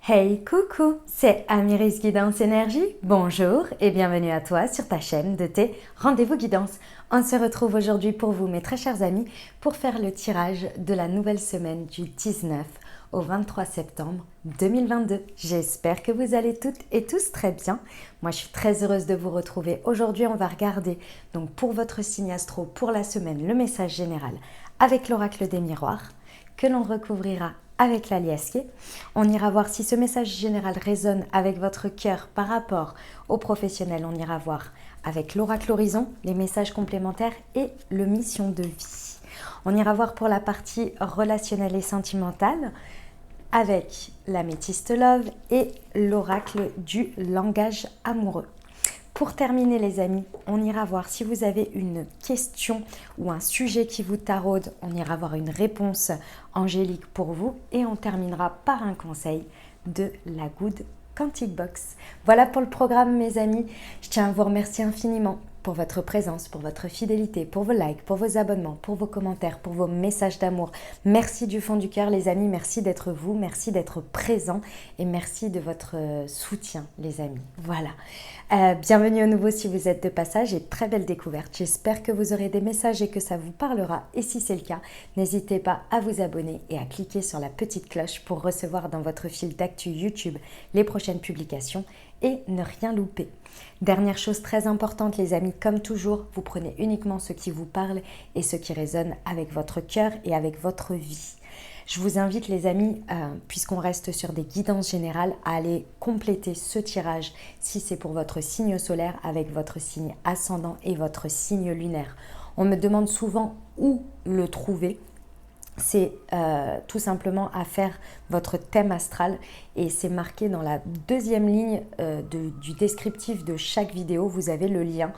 Hey, coucou, c'est Amiris Guidance Énergie. Bonjour et bienvenue à toi sur ta chaîne de tes rendez-vous guidance. On se retrouve aujourd'hui pour vous, mes très chers amis, pour faire le tirage de la nouvelle semaine du 19 au 23 septembre 2022. J'espère que vous allez toutes et tous très bien. Moi, je suis très heureuse de vous retrouver. Aujourd'hui, on va regarder donc pour votre signe astro pour la semaine le message général avec l'oracle des miroirs que l'on recouvrira avec l'aliasqué. On ira voir si ce message général résonne avec votre cœur par rapport aux professionnels. On ira voir avec l'oracle horizon, les messages complémentaires et le mission de vie. On ira voir pour la partie relationnelle et sentimentale avec l'améthyste love et l'oracle du langage amoureux. Pour terminer les amis, on ira voir si vous avez une question ou un sujet qui vous taraude, on ira voir une réponse angélique pour vous et on terminera par un conseil de la Good Quantic Box. Voilà pour le programme mes amis, je tiens à vous remercier infiniment pour votre présence, pour votre fidélité, pour vos likes, pour vos abonnements, pour vos commentaires, pour vos messages d'amour. Merci du fond du cœur les amis, merci d'être vous, merci d'être présents et merci de votre soutien les amis. Voilà, bienvenue à nouveau si vous êtes de passage et très belle découverte. J'espère que vous aurez des messages et que ça vous parlera et si c'est le cas, n'hésitez pas à vous abonner et à cliquer sur la petite cloche pour recevoir dans votre fil d'actu YouTube les prochaines publications et ne rien louper. Dernière chose très importante les amis, comme toujours, vous prenez uniquement ce qui vous parle et ce qui résonne avec votre cœur et avec votre vie. Je vous invite les amis, puisqu'on reste sur des guidances générales, à aller compléter ce tirage si c'est pour votre signe solaire avec votre signe ascendant et votre signe lunaire. On me demande souvent où le trouver. C'est tout simplement à faire votre thème astral et c'est marqué dans la deuxième ligne du descriptif de chaque vidéo. Vous avez le lien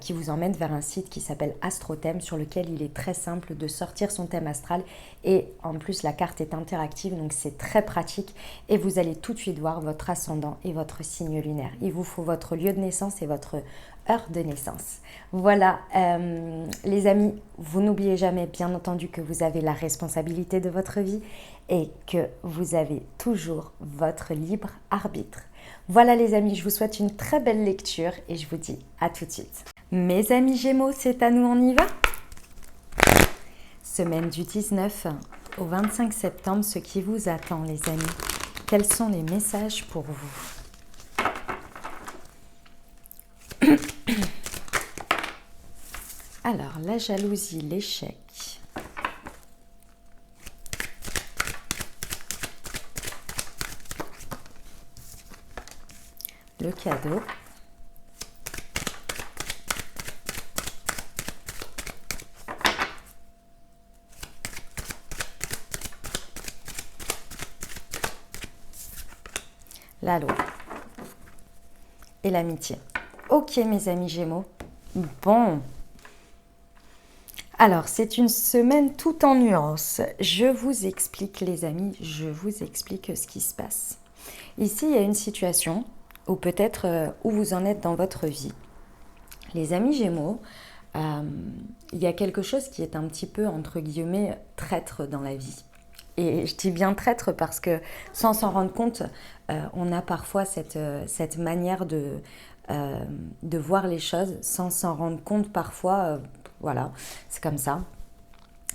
qui vous emmène vers un site qui s'appelle AstroThème sur lequel il est très simple de sortir son thème astral et en plus la carte est interactive donc c'est très pratique et vous allez tout de suite voir votre ascendant et votre signe lunaire. Il vous faut votre lieu de naissance et votre heure de naissance. Voilà les amis, vous n'oubliez jamais bien entendu que vous avez la responsabilité de votre vie et que vous avez toujours votre libre arbitre. Voilà les amis, je vous souhaite une très belle lecture et je vous dis à tout de suite. Mes amis Gémeaux, c'est à nous, on y va? Semaine du 19 au 25 septembre, ce qui vous attend les amis. Quels sont les messages pour vous? Alors, la jalousie, l'échec. Le cadeau. La loi. Et l'amitié. Ok mes amis Gémeaux. Bon. Alors, c'est une semaine tout en nuances. Je vous explique les amis, je vous explique ce qui se passe. Ici, il y a une situation ou peut-être où vous en êtes dans votre vie. Les amis Gémeaux, il y a quelque chose qui est un petit peu, entre guillemets, traître dans la vie. Et je dis bien traître parce que sans s'en rendre compte, on a parfois cette manière de voir les choses sans s'en rendre compte parfois. Voilà, c'est comme ça.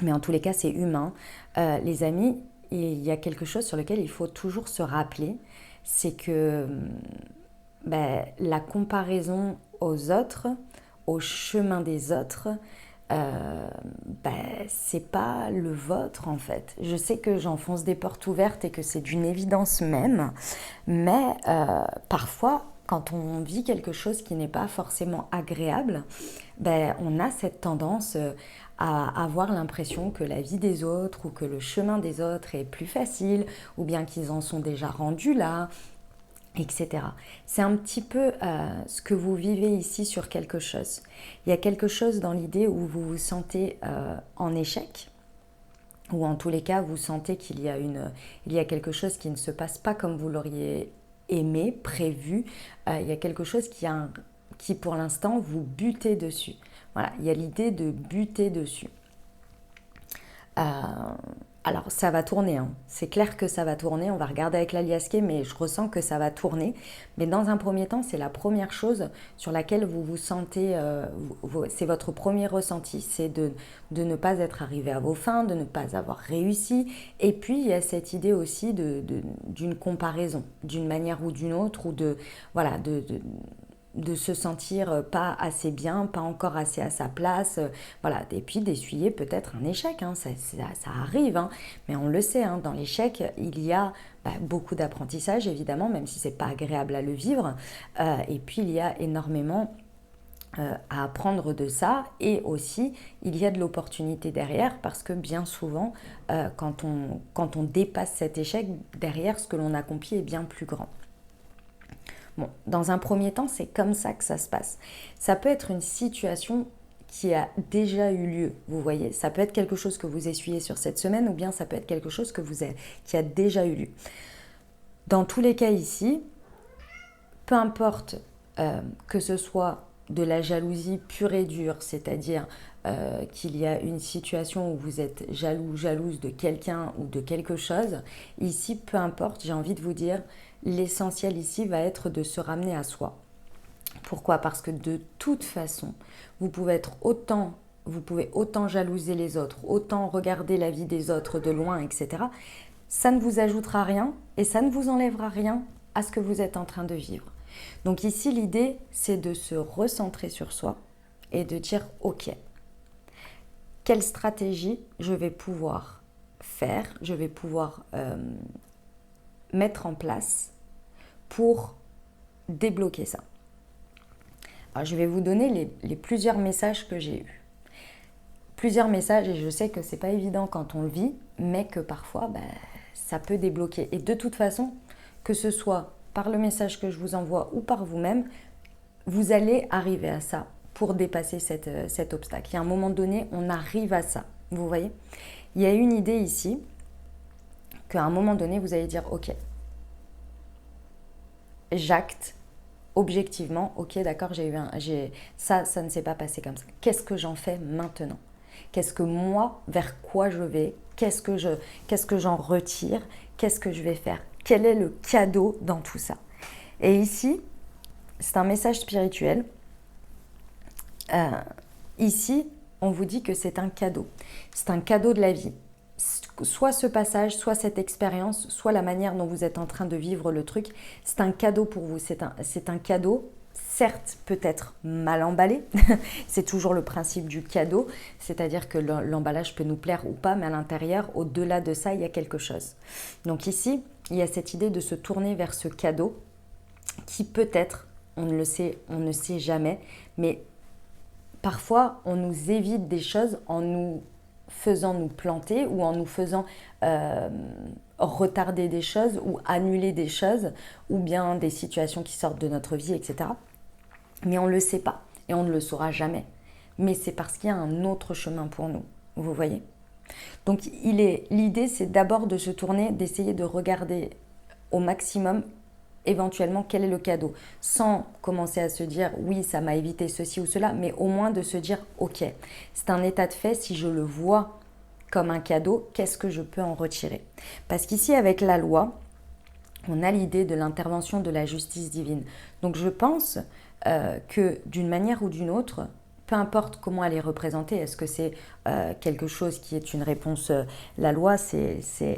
Mais en tous les cas, c'est humain. Les amis, il y a quelque chose sur lequel il faut toujours se rappeler, c'est que la comparaison aux autres, au chemin des autres, c'est pas le vôtre en fait. Je sais que j'enfonce des portes ouvertes et que c'est d'une évidence même, mais parfois quand on vit quelque chose qui n'est pas forcément agréable, on a cette tendance à avoir l'impression que la vie des autres ou que le chemin des autres est plus facile ou bien qu'ils en sont déjà rendus là, etc. C'est un petit peu ce que vous vivez ici sur quelque chose. Il y a quelque chose dans l'idée où vous vous sentez en échec, ou en tous les cas vous sentez qu'il y a quelque chose qui ne se passe pas comme vous l'auriez aimé, prévu. Il y a quelque chose qui pour l'instant vous butez dessus. Voilà, il y a l'idée de buter dessus. Alors, ça va tourner, hein. C'est clair que ça va tourner. On va regarder avec l'aliasqué, mais je ressens que ça va tourner. Mais dans un premier temps, c'est la première chose sur laquelle vous vous sentez, c'est votre premier ressenti, c'est de ne pas être arrivé à vos fins, de ne pas avoir réussi. Et puis, il y a cette idée aussi d'une comparaison, d'une manière ou d'une autre, ou voilà, de se sentir pas assez bien, pas encore assez à sa place, voilà, et puis d'essuyer peut-être un échec, hein, ça arrive, hein, mais on le sait, hein, dans l'échec, il y a beaucoup d'apprentissage, évidemment, même si c'est pas agréable à le vivre, et puis il y a énormément à apprendre de ça, et aussi il y a de l'opportunité derrière, parce que bien souvent, quand on dépasse cet échec, derrière, ce que l'on accomplit est bien plus grand. Bon, dans un premier temps, c'est comme ça que ça se passe. Ça peut être une situation qui a déjà eu lieu, vous voyez. Ça peut être quelque chose que vous essuyez sur cette semaine, ou bien ça peut être quelque chose qui a déjà eu lieu. Dans tous les cas ici, peu importe que ce soit de la jalousie pure et dure, c'est-à-dire qu'il y a une situation où vous êtes jaloux, jalouse de quelqu'un ou de quelque chose, ici, peu importe, j'ai envie de vous dire, l'essentiel ici va être de se ramener à soi. Pourquoi ? Parce que de toute façon, vous pouvez autant jalouser les autres, autant regarder la vie des autres de loin, etc. Ça ne vous ajoutera rien et ça ne vous enlèvera rien à ce que vous êtes en train de vivre. Donc ici, l'idée, c'est de se recentrer sur soi et de dire « Ok, quelle stratégie je vais pouvoir faire, je vais pouvoir mettre en place pour débloquer ça ?» Alors, je vais vous donner les plusieurs messages que j'ai eus. Plusieurs messages, et je sais que c'est pas évident quand on le vit, mais que parfois, ça peut débloquer. Et de toute façon, que ce soit par le message que je vous envoie ou par vous-même, vous allez arriver à ça pour dépasser cet obstacle. Il y a un moment donné, on arrive à ça. Vous voyez ? Il y a une idée ici qu'à un moment donné, vous allez dire « Ok, j'acte objectivement, ok, d'accord, ça ne s'est pas passé comme ça. Qu'est-ce que j'en fais maintenant ? Qu'est-ce que moi, vers quoi je vais ? Qu'est-ce que j'en retire ? Qu'est-ce que je vais faire ? Quel est le cadeau dans tout ça ? Et ici, c'est un message spirituel. Ici, on vous dit que c'est un cadeau. C'est un cadeau de la vie. Soit ce passage, soit cette expérience, soit la manière dont vous êtes en train de vivre le truc, c'est un cadeau pour vous. C'est un cadeau, certes peut-être mal emballé, c'est toujours le principe du cadeau, c'est-à-dire que l'emballage peut nous plaire ou pas, mais à l'intérieur, au-delà de ça, il y a quelque chose. Donc ici, il y a cette idée de se tourner vers ce cadeau qui peut-être, on ne sait jamais, mais parfois on nous évite des choses en nous faisant nous planter ou en nous faisant retarder des choses ou annuler des choses ou bien des situations qui sortent de notre vie, etc. Mais on ne le sait pas et on ne le saura jamais. Mais c'est parce qu'il y a un autre chemin pour nous, vous voyez ? Donc l'idée, c'est d'abord de se tourner, d'essayer de regarder au maximum éventuellement quel est le cadeau, sans commencer à se dire oui, ça m'a évité ceci ou cela, mais au moins de se dire ok, c'est un état de fait, si je le vois comme un cadeau, qu'est-ce que je peux en retirer ? Parce qu'ici avec la loi, on a l'idée de l'intervention de la justice divine. Donc je pense que d'une manière ou d'une autre, peu importe comment elle est représentée, est-ce que c'est quelque chose qui est une réponse, la loi,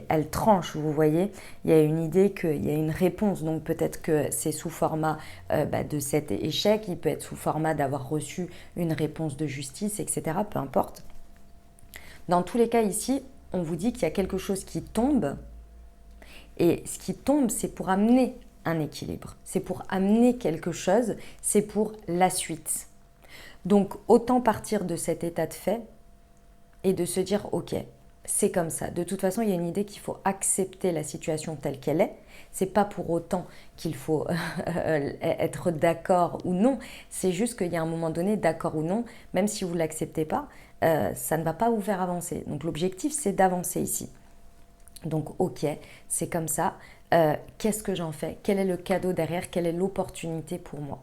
elle tranche, vous voyez, il y a une idée qu'il y a une réponse, donc peut-être que c'est sous format de cet échec, il peut être sous format d'avoir reçu une réponse de justice, etc., peu importe. Dans tous les cas ici, on vous dit qu'il y a quelque chose qui tombe, et ce qui tombe, c'est pour amener un équilibre, c'est pour amener quelque chose, c'est pour la suite. Donc, autant partir de cet état de fait et de se dire, ok, c'est comme ça. De toute façon, il y a une idée qu'il faut accepter la situation telle qu'elle est. C'est pas pour autant qu'il faut être d'accord ou non. C'est juste qu'il y a un moment donné, d'accord ou non, même si vous ne l'acceptez pas, ça ne va pas vous faire avancer. Donc, l'objectif, c'est d'avancer ici. Donc, ok, c'est comme ça. Qu'est-ce que j'en fais ? Quel est le cadeau derrière ? Quelle est l'opportunité pour moi ?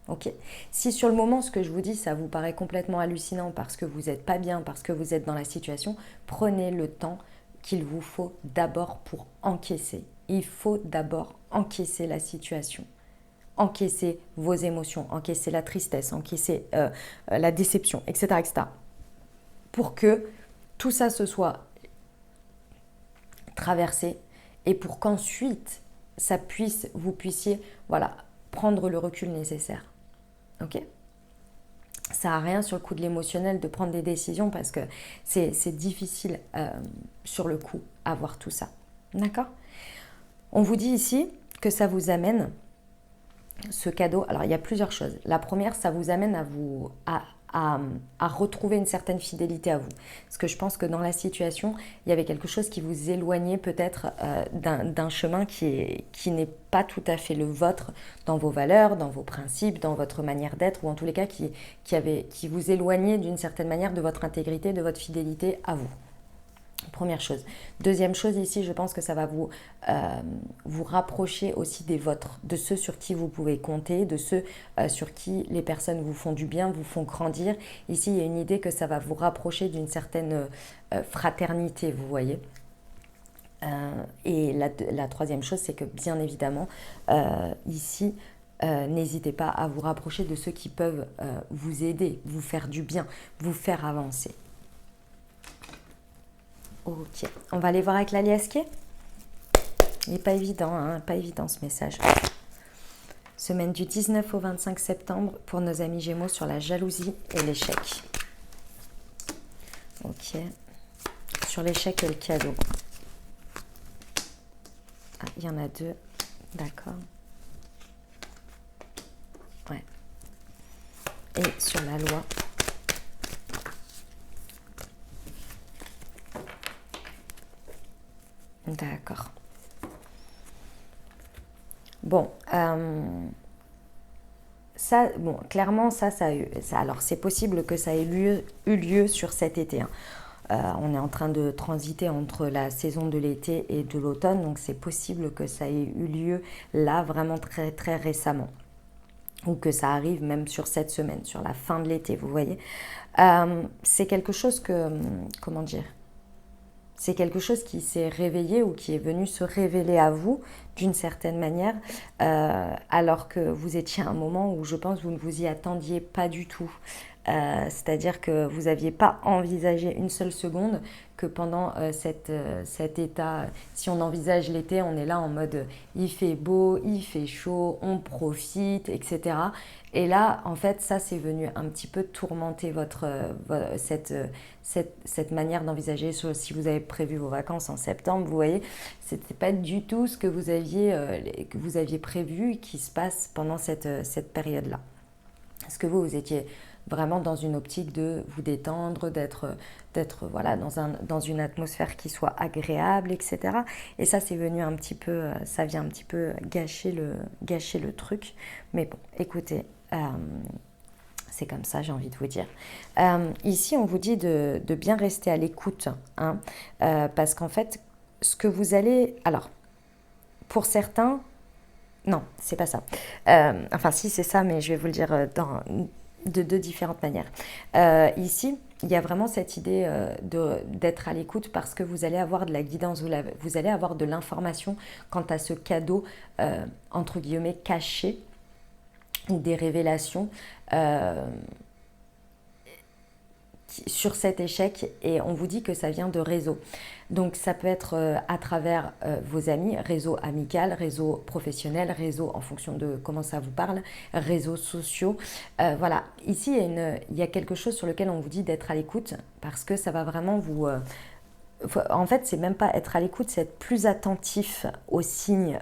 Ok. Si sur le moment, ce que je vous dis, ça vous paraît complètement hallucinant parce que vous n'êtes pas bien, parce que vous êtes dans la situation, prenez le temps, qu'il vous faut d'abord pour encaisser. Il faut d'abord encaisser la situation. Encaisser vos émotions, encaisser la tristesse, encaisser la déception, etc., etc. Pour que tout ça se soit traversé et pour qu'ensuite vous puissiez prendre le recul nécessaire. Ok ? Ça sert à rien sur le coup de l'émotionnel de prendre des décisions parce que c'est difficile sur le coup à voir tout ça. D'accord ? On vous dit ici que ça vous amène ce cadeau. Alors il y a plusieurs choses. La première, ça vous amène à retrouver une certaine fidélité à vous. Parce que je pense que dans la situation, il y avait quelque chose qui vous éloignait peut-être d'un chemin qui n'est pas tout à fait le vôtre dans vos valeurs, dans vos principes, dans votre manière d'être, ou en tous les cas qui vous éloignait d'une certaine manière de votre intégrité, de votre fidélité à vous. Première chose. Deuxième chose ici, je pense que ça va vous rapprocher aussi des vôtres, de ceux sur qui vous pouvez compter, de ceux sur qui les personnes vous font du bien, vous font grandir. Ici, il y a une idée que ça va vous rapprocher d'une certaine fraternité, vous voyez. Et la troisième chose, c'est que bien évidemment, ici, n'hésitez pas à vous rapprocher de ceux qui peuvent vous aider, vous faire du bien, vous faire avancer. Ok, on va aller voir avec la liasquée. Il n'est pas évident, hein, pas évident ce message. Semaine du 19 au 25 septembre pour nos amis Gémeaux sur la jalousie et l'échec. Ok, sur l'échec et le cadeau. Ah, il y en a deux, d'accord. Ouais. Et sur la loi. D'accord. Bon, clairement, alors c'est possible que ça ait eu lieu sur cet été. Hein. On est en train de transiter entre la saison de l'été et de l'automne, donc c'est possible que ça ait eu lieu là vraiment très très récemment. Ou que ça arrive même sur cette semaine, sur la fin de l'été, vous voyez. C'est quelque chose comment dire ? C'est quelque chose qui s'est réveillé ou qui est venu se révéler à vous d'une certaine manière, alors que vous étiez à un moment où je pense que vous ne vous y attendiez pas du tout. C'est-à-dire que vous n'aviez pas envisagé une seule seconde que pendant cet état, si on envisage l'été, on est là en mode il fait beau, il fait chaud, on profite, etc. Et là, en fait, ça, c'est venu un petit peu tourmenter cette manière d'envisager. Si vous avez prévu vos vacances en septembre, vous voyez, c'était pas du tout ce que vous aviez prévu qui se passe pendant cette période-là. Est-ce que vous étiez vraiment dans une optique de vous détendre, d'être voilà, dans une atmosphère qui soit agréable, etc. Et ça, c'est venu un petit peu, ça vient un petit peu gâcher le truc. Mais bon, écoutez, c'est comme ça, j'ai envie de vous dire. Ici, on vous dit de bien rester à l'écoute, hein, parce qu'en fait, ce que vous allez... Alors, pour certains... Non, c'est pas ça. Enfin, si, c'est ça, mais je vais vous le dire de deux différentes manières. Ici, il y a vraiment cette idée d'être à l'écoute parce que vous allez avoir de la guidance, vous allez avoir de l'information quant à ce cadeau, entre guillemets, caché, ou des révélations sur cet échec, et on vous dit que ça vient de réseau. Donc ça peut être à travers vos amis, réseau amical, réseau professionnel, réseau en fonction de comment ça vous parle, réseaux sociaux. Voilà, ici il y a quelque chose sur lequel on vous dit d'être à l'écoute parce que ça va vraiment vous... en fait, c'est même pas être à l'écoute, c'est être plus attentif aux signes,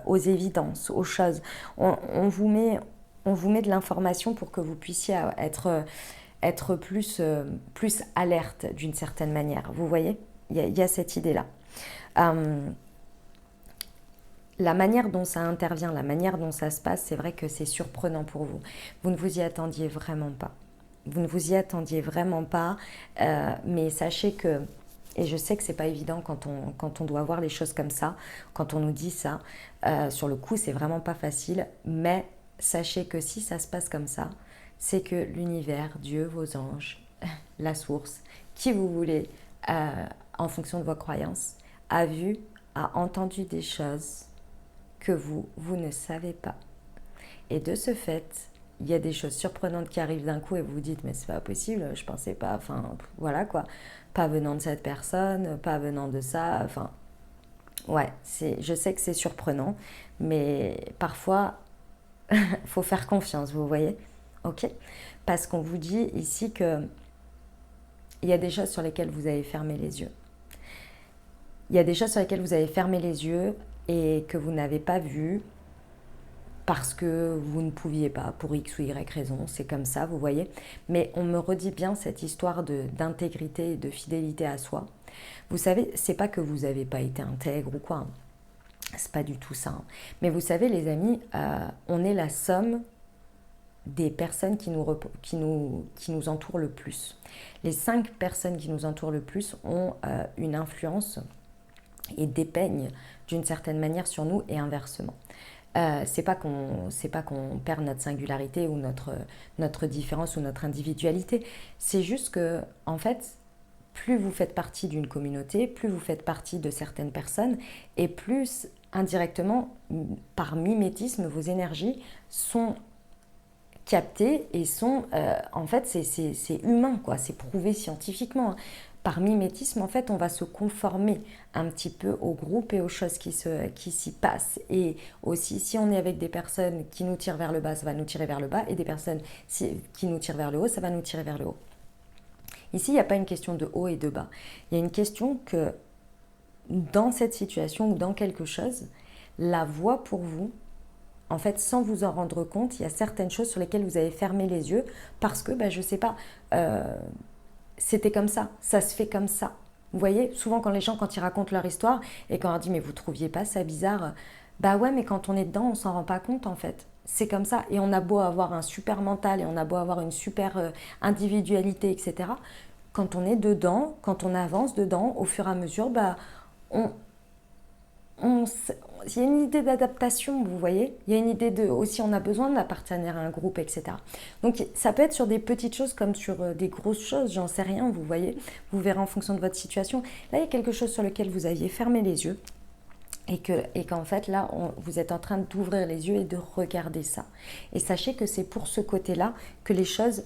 aux évidences, aux choses. On vous met de l'information pour que vous puissiez être plus alerte d'une certaine manière. Vous voyez ? Il y a cette idée-là. La manière dont ça intervient, la manière dont ça se passe, c'est vrai que c'est surprenant pour vous. Vous ne vous y attendiez vraiment pas. Vous ne vous y attendiez vraiment pas, mais sachez que, et je sais que c'est pas évident quand on doit voir les choses comme ça, quand on nous dit ça, sur le coup c'est vraiment pas facile, mais sachez que si ça se passe comme ça, c'est que l'univers, Dieu, vos anges, la source, qui vous voulez, en fonction de vos croyances, a vu, a entendu des choses que vous ne savez pas. Et de ce fait, il y a des choses surprenantes qui arrivent d'un coup et vous vous dites mais c'est pas possible, je pensais pas, enfin voilà quoi, pas venant de cette personne, pas venant de ça, enfin ouais, je sais que c'est surprenant, mais parfois il faut faire confiance, vous voyez, ok? Parce qu'on vous dit ici que il y a des choses sur lesquelles vous avez fermé les yeux. Il y a des choses sur lesquelles vous avez fermé les yeux et que vous n'avez pas vues parce que vous ne pouviez pas, pour X ou Y raison, c'est comme ça, vous voyez. Mais on me redit bien cette histoire d'intégrité et de fidélité à soi. Vous savez, c'est pas que vous n'avez pas été intègre ou quoi, hein. C'est pas du tout ça, hein. Mais vous savez, les amis, on est la somme des personnes qui nous entourent le plus. Les 5 personnes qui nous entourent le plus ont une influence et dépeignent d'une certaine manière sur nous et inversement. C'est pas qu'on perd notre singularité ou notre différence ou notre individualité. C'est juste que, en fait, plus vous faites partie d'une communauté, plus vous faites partie de certaines personnes, et plus indirectement, par mimétisme, vos énergies sont captées et sont, en fait, c'est humain, quoi. C'est prouvé scientifiquement, hein. Par mimétisme, en fait, on va se conformer un petit peu au groupe et aux choses qui s'y passent. Et aussi, si on est avec des personnes qui nous tirent vers le bas, ça va nous tirer vers le bas. Et des personnes qui nous tirent vers le haut, ça va nous tirer vers le haut. Ici, il n'y a pas une question de haut et de bas. Il y a une question que dans cette situation ou dans quelque chose, la voie pour vous, en fait, sans vous en rendre compte, il y a certaines choses sur lesquelles vous avez fermé les yeux parce que, je ne sais pas... c'était comme ça se fait comme ça. Vous voyez, souvent quand ils racontent leur histoire et quand on leur dit mais vous trouviez pas ça bizarre, bah ouais, mais quand on est dedans, on s'en rend pas compte en fait. C'est comme ça. Et on a beau avoir un super mental et on a beau avoir une super individualité, etc. Quand on est dedans, quand on avance dedans, au fur et à mesure, on, il y a une idée d'adaptation, vous voyez. Il y a une idée aussi, on a besoin d'appartenir à un groupe, etc. Donc, ça peut être sur des petites choses comme sur des grosses choses, j'en sais rien, vous voyez. Vous verrez en fonction de votre situation. Là, il y a quelque chose sur lequel vous aviez fermé les yeux et qu'en fait, là, vous êtes en train d'ouvrir les yeux et de regarder ça. Et sachez que c'est pour ce côté-là que les choses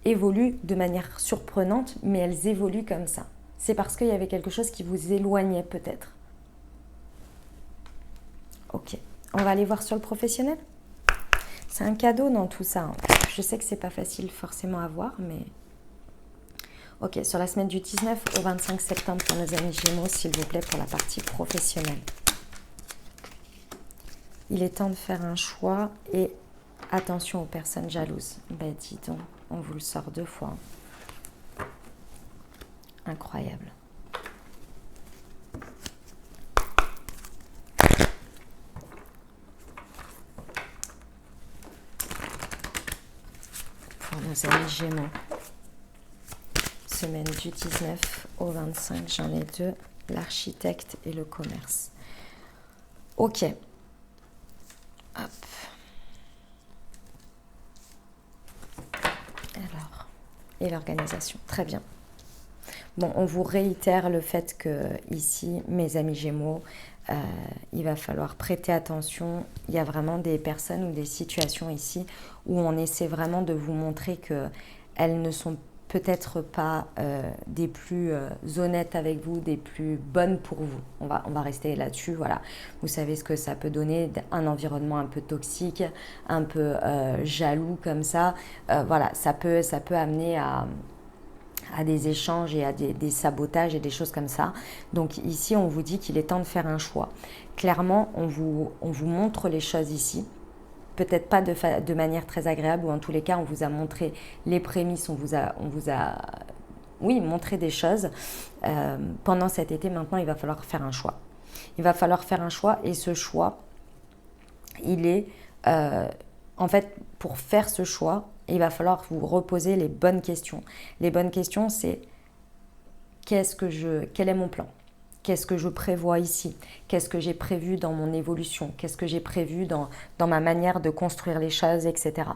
évoluent de manière surprenante, mais elles évoluent comme ça. C'est parce qu'il y avait quelque chose qui vous éloignait peut-être. Ok, on va aller voir sur le professionnel. C'est un cadeau dans tout ça, hein. Je sais que c'est pas facile forcément à voir, mais... Ok, sur la semaine du 19 au 25 septembre pour nos amis Gémeaux, s'il vous plaît, pour la partie professionnelle. Il est temps de faire un choix et attention aux personnes jalouses. Ben dis donc, on vous le sort 2 fois. Incroyable. Pour nos amis Gémeaux. Semaine du 19 au 25, j'en ai 2, l'architecte et le commerce. Ok. Hop. Alors, et l'organisation, très bien. Bon, on vous réitère le fait que ici, mes amis Gémeaux, il va falloir prêter attention. Il y a vraiment des personnes ou des situations ici où on essaie vraiment de vous montrer qu'elles ne sont peut-être pas des plus honnêtes avec vous, des plus bonnes pour vous. On va rester là-dessus, voilà. Vous savez ce que ça peut donner, un environnement un peu toxique, un peu jaloux comme ça. Voilà, ça peut amener à des échanges et à des sabotages et des choses comme ça. Donc ici, on vous dit qu'il est temps de faire un choix. Clairement, on vous montre les choses ici. Peut-être pas de manière très agréable, ou en tous les cas, on vous a montré les prémices, on vous a montré des choses. Pendant cet été, maintenant, il va falloir faire un choix. Il va falloir faire un choix, et ce choix, il est... en fait, pour faire ce choix, il va falloir vous reposer les bonnes questions. Les bonnes questions, c'est quel est mon plan ? Qu'est-ce que je prévois ici? Qu'est-ce que j'ai prévu dans mon évolution? Qu'est-ce que j'ai prévu dans ma manière de construire les choses, etc.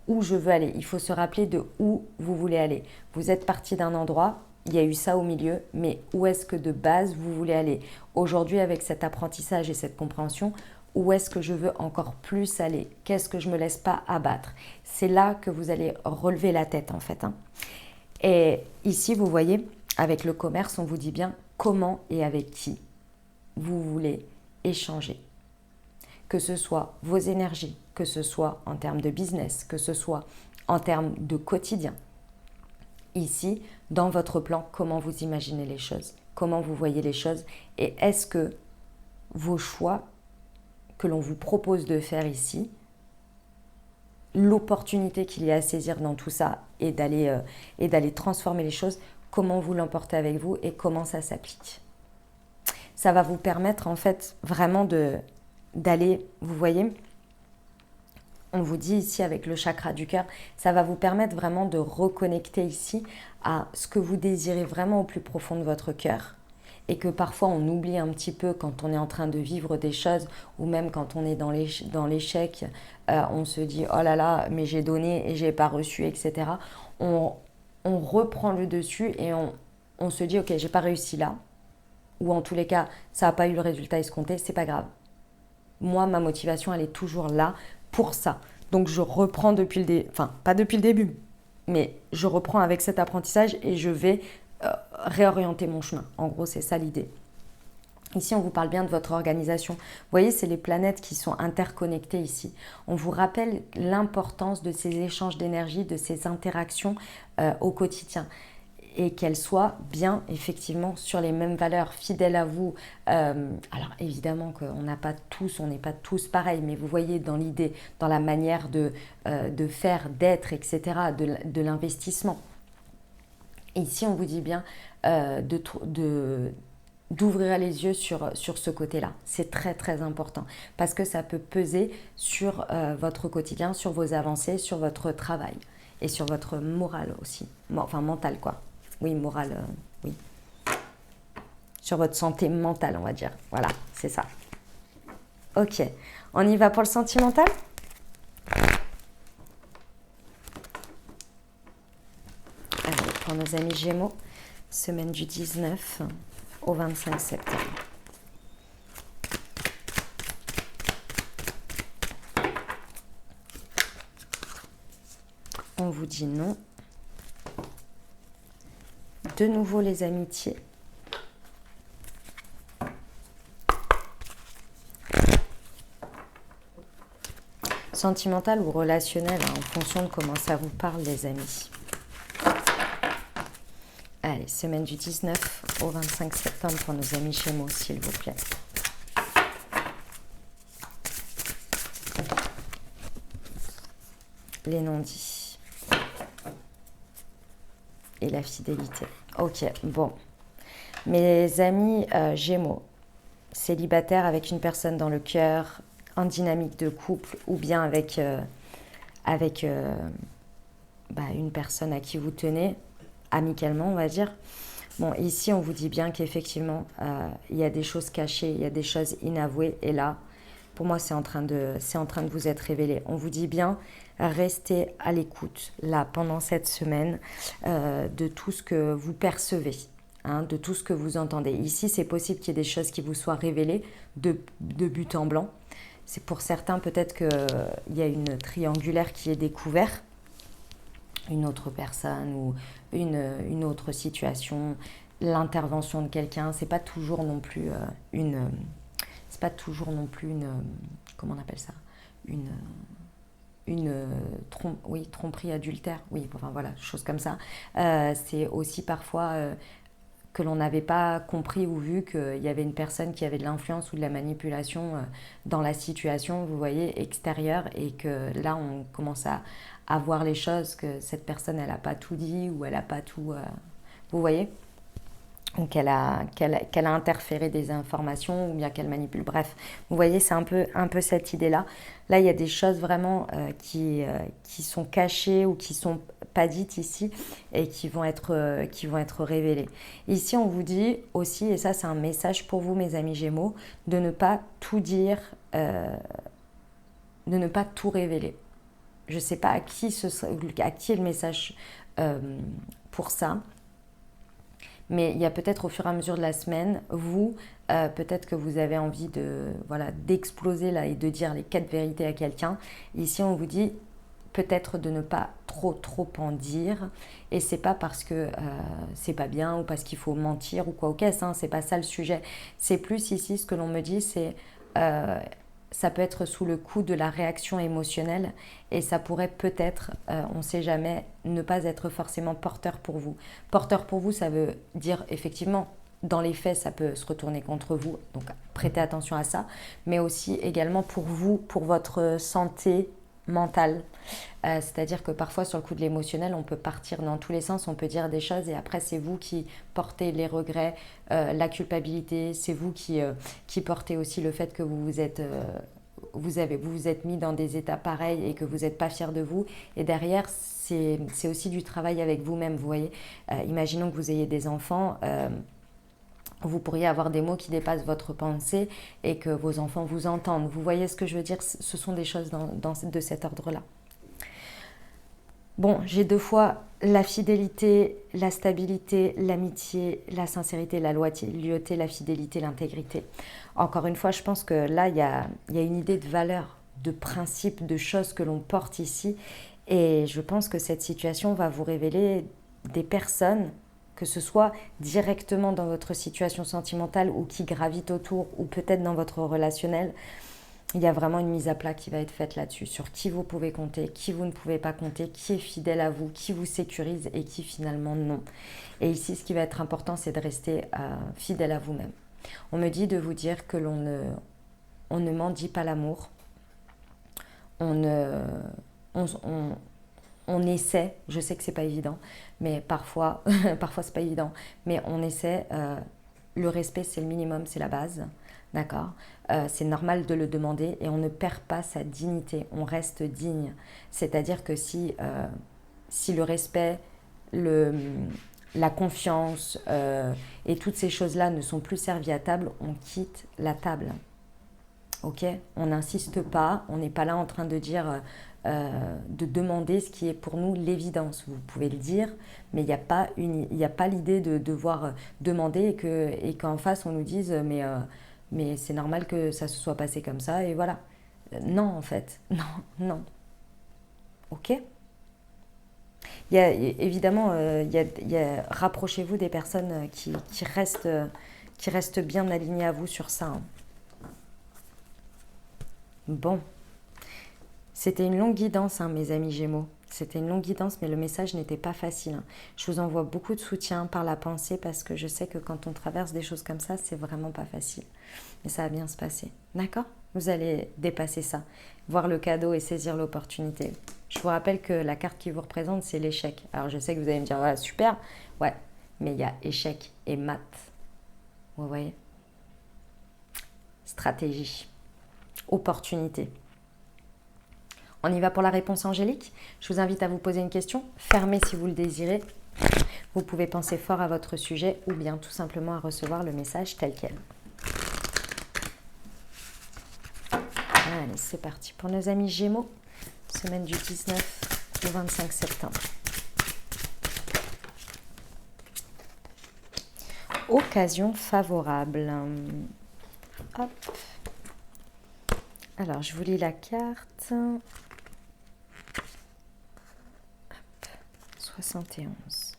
Où je veux aller? Il faut se rappeler de où vous voulez aller. Vous êtes parti d'un endroit, il y a eu ça au milieu, mais où est-ce que de base vous voulez aller? Aujourd'hui, avec cet apprentissage et cette compréhension, où est-ce que je veux encore plus aller? Qu'est-ce que je ne me laisse pas abattre? C'est là que vous allez relever la tête en fait. Et ici, vous voyez, avec le commerce, on vous dit bien comment et avec qui vous voulez échanger. Que ce soit vos énergies, que ce soit en termes de business, que ce soit en termes de quotidien. Ici, dans votre plan, comment vous imaginez les choses, comment vous voyez les choses, et est-ce que vos choix que l'on vous propose de faire ici, l'opportunité qu'il y a à saisir dans tout ça et d'aller transformer les choses, comment vous l'emportez avec vous et comment ça s'applique. Ça va vous permettre en fait vraiment d'aller, vous voyez, on vous dit ici avec le chakra du cœur, ça va vous permettre vraiment de reconnecter ici à ce que vous désirez vraiment au plus profond de votre cœur. Et que parfois on oublie un petit peu quand on est en train de vivre des choses, ou même quand on est dans l'échec, on se dit oh là là, mais j'ai donné et j'ai pas reçu, etc. On reprend le dessus et on se dit ok, j'ai pas réussi là, ou en tous les cas, ça n'a pas eu le résultat escompté, c'est pas grave. Moi, ma motivation, elle est toujours là pour ça. Donc je reprends depuis le début, enfin pas depuis le début, mais je reprends avec cet apprentissage et je vais réorienter mon chemin. En gros, c'est ça l'idée. Ici, on vous parle bien de votre organisation. Vous voyez, c'est les planètes qui sont interconnectées ici. On vous rappelle l'importance de ces échanges d'énergie, de ces interactions au quotidien. Et qu'elles soient bien, effectivement, sur les mêmes valeurs, fidèles à vous. Alors, évidemment qu'on n'est pas tous pareils, mais vous voyez dans l'idée, dans la manière de faire, d'être, etc., de l'investissement. Ici, on vous dit bien d'ouvrir les yeux sur ce côté-là. C'est très, très important parce que ça peut peser sur votre quotidien, sur vos avancées, sur votre travail et sur votre morale aussi. Enfin, mental, quoi. Oui, morale, oui. Sur votre santé mentale, on va dire. Voilà, c'est ça. Ok, on y va pour le sentimental ? Allez, pour nos amis Gémeaux, semaine du 19 au 25 septembre. On vous dit non. De nouveau les amitiés. Sentimental ou relationnel, en fonction de comment ça vous parle, les amis. Allez, semaine du 19 au 25 septembre pour nos amis Gémeaux, s'il vous plaît. Les non-dits. Et la fidélité. Ok, bon. Mes amis Gémeaux, célibataires avec une personne dans le cœur, en dynamique de couple ou bien avec une personne à qui vous tenez, amicalement on va dire. Bon, ici on vous dit bien qu'effectivement il y a des choses cachées, il y a des choses inavouées et là, pour moi c'est en train de vous être révélé. On vous dit bien, restez à l'écoute là pendant cette semaine de tout ce que vous percevez. De tout ce que vous entendez. Ici, c'est possible qu'il y ait des choses qui vous soient révélées de but en blanc. C'est pour certains peut-être qu'il y a une triangulaire qui est découverte, une autre personne ou une autre situation, l'intervention de quelqu'un. C'est pas toujours non plus comment on appelle ça, tromperie, adultère. Oui, enfin voilà, chose comme ça. C'est aussi parfois que l'on n'avait pas compris ou vu qu'il y avait une personne qui avait de l'influence ou de la manipulation dans la situation, vous voyez, extérieure, et que là, on commence à voir les choses, que cette personne, elle n'a pas tout dit ou elle n'a pas tout... vous voyez ? Donc qu'elle a interféré des informations ou bien qu'elle manipule. Bref, vous voyez, c'est un peu cette idée-là. Là, il y a des choses vraiment qui sont cachées ou qui ne sont pas dites ici et qui vont être révélées. Ici, on vous dit aussi, et ça c'est un message pour vous, mes amis Gémeaux, de ne pas tout dire, de ne pas tout révéler. Je ne sais pas à qui est le message pour ça. Mais il y a peut-être au fur et à mesure de la semaine, vous, peut-être que vous avez envie de, voilà, d'exploser là et de dire les 4 vérités à quelqu'un. Ici, on vous dit peut-être de ne pas trop en dire, et c'est pas parce que c'est pas bien ou parce qu'il faut mentir ou quoi, ok, ça, c'est pas ça le sujet. C'est plus ici, ce que l'on me dit, c'est ça peut être sous le coup de la réaction émotionnelle, et ça pourrait peut-être, on ne sait jamais, ne pas être forcément porteur pour vous. Porteur pour vous, ça veut dire effectivement, dans les faits, ça peut se retourner contre vous, donc prêtez attention à ça, mais aussi également pour vous, pour votre santé mentale. C'est-à-dire que parfois sur le coup de l'émotionnel, on peut partir dans tous les sens, on peut dire des choses et après c'est vous qui portez les regrets, la culpabilité, c'est vous qui portez aussi le fait que vous êtes vous êtes mis dans des états pareils et que vous n'êtes pas fier de vous, et derrière c'est aussi du travail avec vous-même, vous voyez. Imaginons que vous ayez des enfants, vous pourriez avoir des mots qui dépassent votre pensée et que vos enfants vous entendent. Vous voyez ce que je veux dire? Ce sont des choses de cet ordre-là. Bon, j'ai 2 fois la fidélité, la stabilité, l'amitié, la sincérité, la loyauté, la fidélité, l'intégrité. Encore une fois, je pense que là, il y a une idée de valeur, de principe, de choses que l'on porte ici. Et je pense que cette situation va vous révéler des personnes, que ce soit directement dans votre situation sentimentale ou qui gravitent autour, ou peut-être dans votre relationnel. Il y a vraiment une mise à plat qui va être faite là-dessus, sur qui vous pouvez compter, qui vous ne pouvez pas compter, qui est fidèle à vous, qui vous sécurise et qui finalement non. Et ici, ce qui va être important, c'est de rester fidèle à vous-même. On me dit de vous dire que on ne mendie pas l'amour, on essaie, je sais que c'est pas évident, mais parfois c'est pas évident, mais on essaie, le respect c'est le minimum, c'est la base. D'accord, c'est normal de le demander et on ne perd pas sa dignité, on reste digne. C'est-à-dire que si le respect, la confiance et toutes ces choses-là ne sont plus servies à table, on quitte la table. Ok, on n'insiste pas, on n'est pas là en train de dire, de demander ce qui est pour nous l'évidence. Vous pouvez le dire, mais il n'y a pas l'idée de devoir demander et qu'en face on nous dise mais c'est normal que ça se soit passé comme ça et voilà. Non en fait, non. Ok. Évidemment, rapprochez-vous des personnes qui restent bien alignées à vous sur ça. Hein. Bon, c'était une longue guidance, hein, mes amis Gémeaux. C'était une longue guidance, mais le message n'était pas facile. Hein. Je vous envoie beaucoup de soutien par la pensée parce que je sais que quand on traverse des choses comme ça, c'est vraiment pas facile. Mais ça va bien se passer. D'accord? Vous allez dépasser ça, voir le cadeau et saisir l'opportunité. Je vous rappelle que la carte qui vous représente, c'est l'échec. Alors je sais que vous allez me dire, voilà, super, ouais, mais il y a échec et mat. Vous voyez? Stratégie, opportunité. On y va pour la réponse angélique. Je vous invite à vous poser une question. Fermez si vous le désirez. Vous pouvez penser fort à votre sujet ou bien tout simplement à recevoir le message tel quel. Allez, c'est parti pour nos amis Gémeaux. Semaine du 19 au 25 septembre. Occasion favorable. Hop. Alors, je vous lis la carte. 71.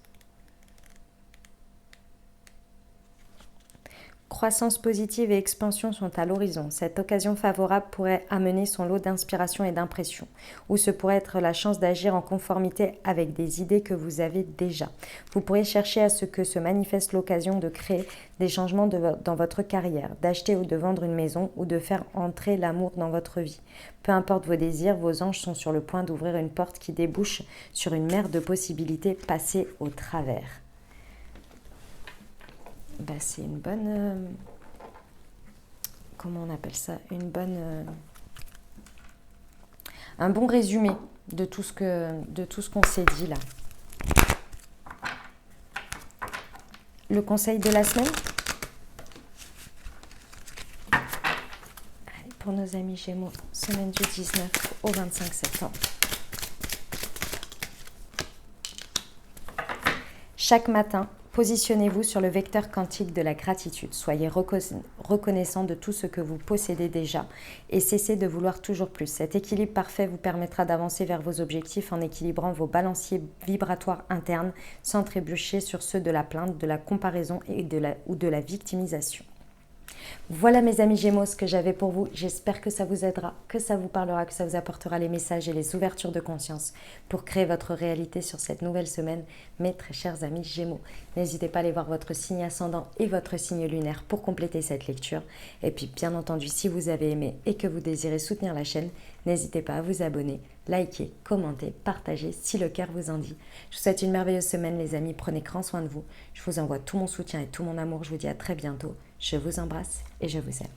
Croissance positive et expansion sont à l'horizon. Cette occasion favorable pourrait amener son lot d'inspiration et d'impression, ou ce pourrait être la chance d'agir en conformité avec des idées que vous avez déjà. Vous pourriez chercher à ce que se manifeste l'occasion de créer des changements dans votre carrière, d'acheter ou de vendre une maison ou de faire entrer l'amour dans votre vie. Peu importe vos désirs, vos anges sont sur le point d'ouvrir une porte qui débouche sur une mer de possibilités passées au travers. Ben, c'est une bonne... comment on appelle ça? Un bon résumé de tout ce qu'on s'est dit là. Le conseil de la semaine? Allez, pour nos amis Gémeaux, semaine du 19 au 25 septembre. Chaque matin, Positionnez-vous sur le vecteur quantique de la gratitude. Soyez reconnaissant de tout ce que vous possédez déjà et cessez de vouloir toujours plus. Cet équilibre parfait vous permettra d'avancer vers vos objectifs en équilibrant vos balanciers vibratoires internes sans trébucher sur ceux de la plainte, de la comparaison ou de la victimisation. Voilà mes amis Gémeaux ce que j'avais pour vous. J'espère que ça vous aidera, que ça vous parlera, que ça vous apportera les messages et les ouvertures de conscience pour créer votre réalité sur cette nouvelle semaine. Mes très chers amis Gémeaux, n'hésitez pas à aller voir votre signe ascendant et votre signe lunaire pour compléter cette lecture. Et puis bien entendu, si vous avez aimé et que vous désirez soutenir la chaîne, n'hésitez pas à vous abonner, liker, commenter, partager si le cœur vous en dit. Je vous souhaite une merveilleuse semaine les amis, prenez grand soin de vous. Je vous envoie tout mon soutien et tout mon amour. Je vous dis à très bientôt. Je vous embrasse et je vous aime.